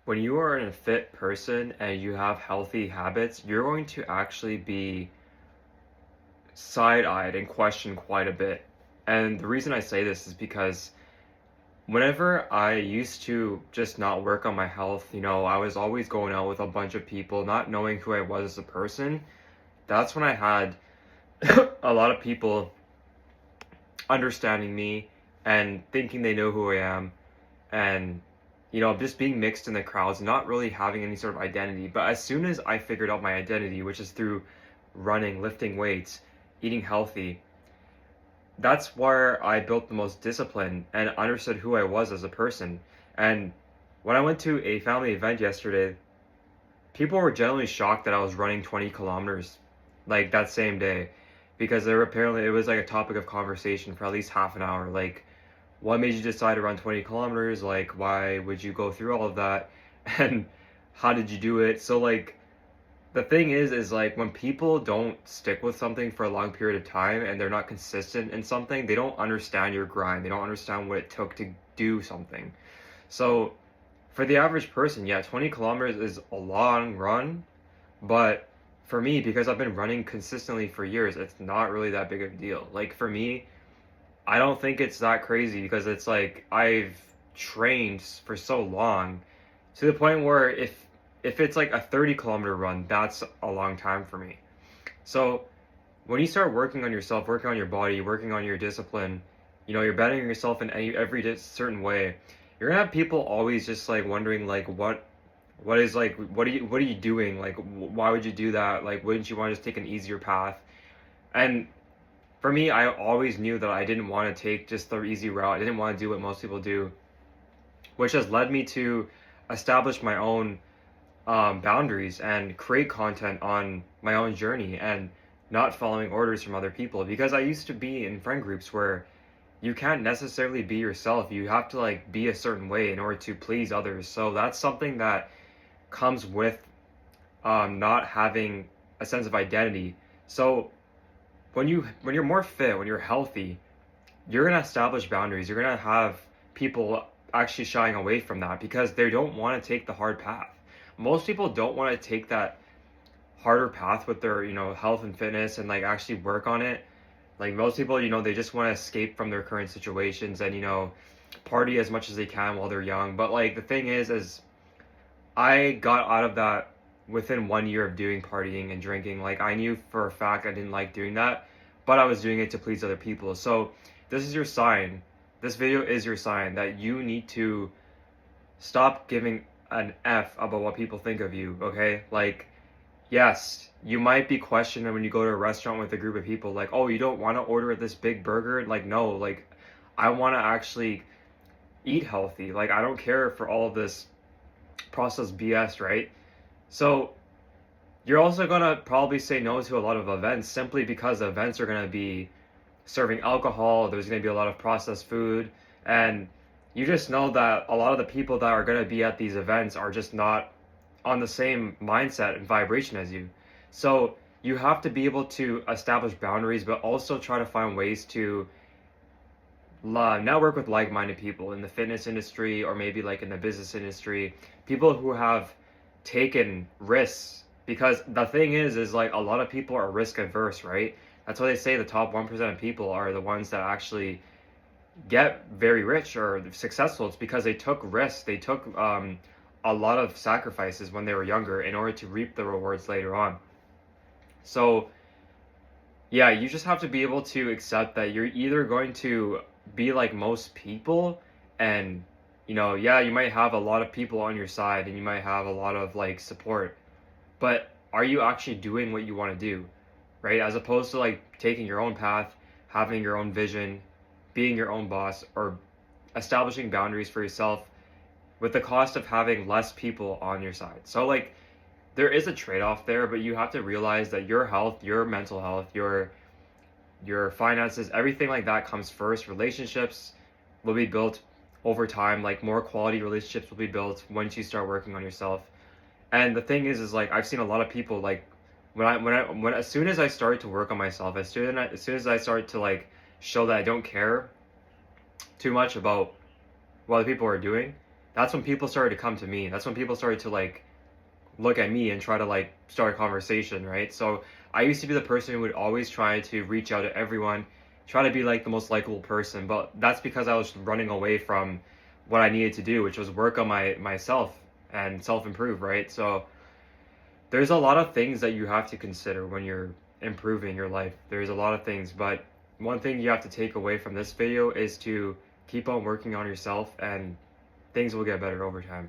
when you are a fit person and you have healthy habits, you're going to actually be side-eyed and questioned quite a bit. And the reason I say this is because whenever I used to just not work on my health, I was always going out with a bunch of people, not knowing who I was as a person. That's when I had a lot of people understanding me and thinking they know who I am, and just being mixed in the crowds, not really having any sort of identity. But as soon as I figured out my identity, which is through running, lifting weights, eating healthy, that's where I built the most discipline and understood who I was as a person. And when I went to a family event yesterday, people were generally shocked that I was running 20 kilometers like that same day, because there were apparently it was like a topic of conversation for at least half an hour. Like, what made you decide to run 20 kilometers? Like, why would you go through all of that? And how did you do it? So like the thing is like when people don't stick with something for a long period of time and they're not consistent in something, they don't understand your grind. They don't understand what it took to do something. So for the average person, yeah, 20 kilometers is a long run, but for me, because I've been running consistently for years, it's not really that big of a deal. Like for me, I don't think it's that crazy because it's like I've trained for so long to the point where if it's like a 30-kilometer run, that's a long time for me. So when you start working on yourself, working on your body, working on your discipline, you're bettering yourself in every certain way. You're gonna have people always just like wondering like what is like what are you doing? Like why would you do that? Like wouldn't you want to just take an easier path? And for me, I always knew that I didn't want to take just the easy route. I didn't want to do what most people do, which has led me to establish my own boundaries and create content on my own journey and not following orders from other people. Because I used to be in friend groups where you can't necessarily be yourself. You have to like be a certain way in order to please others. So that's something that comes with not having a sense of identity. So when you're more fit, when you're healthy, you're gonna establish boundaries. You're gonna have people actually shying away from that because they don't want to take the hard path. Most people don't want to take that harder path with their, health and fitness and like actually work on it. Like most people, they just want to escape from their current situations and, party as much as they can while they're young. But like the thing is I got out of that within 1 year of doing partying and drinking. Like I knew for a fact I didn't like doing that, but I was doing it to please other people. So this is your sign. This video is your sign that you need to stop giving an F about what people think of you, okay? Like, yes, you might be questioned when you go to a restaurant with a group of people, like, oh, you don't want to order this big burger? Like, no, like, I want to actually eat healthy. Like, I don't care for all of this processed BS, right? So you're also gonna probably say no to a lot of events simply because the events are gonna be serving alcohol, there's gonna be a lot of processed food, and you just know that a lot of the people that are gonna be at these events are just not on the same mindset and vibration as you. So you have to be able to establish boundaries, but also try to find ways to network with like-minded people in the fitness industry or maybe like in the business industry, people who have taken risks. Because the thing is like a lot of people are risk averse, right? That's why they say the top 1% of people are the ones that actually get very rich or successful. It's because they took risks. They took a lot of sacrifices when they were younger in order to reap the rewards later on. So yeah, you just have to be able to accept that you're either going to be like most people and yeah, you might have a lot of people on your side and you might have a lot of like support, but are you actually doing what you want to do, right? As opposed to like taking your own path, having your own vision, being your own boss, or establishing boundaries for yourself with the cost of having less people on your side. So like there is a trade-off there, but you have to realize that your health, your mental health, your finances, everything like that comes first. Relationships will be built over time. Like more quality relationships will be built once you start working on yourself. And the thing is like I've seen a lot of people like when as soon as I started to work on myself, as soon as I started to like show that I don't care too much about what other people are doing, that's when people started to come to me. That's when people started to like look at me and try to like start a conversation, right? So I used to be the person who would always try to reach out to everyone, try to be like the most likable person, but that's because I was running away from what I needed to do, which was work on myself and self improve, right? So there's a lot of things that you have to consider when you're improving your life. There's a lot of things, but one thing you have to take away from this video is to keep on working on yourself and things will get better over time.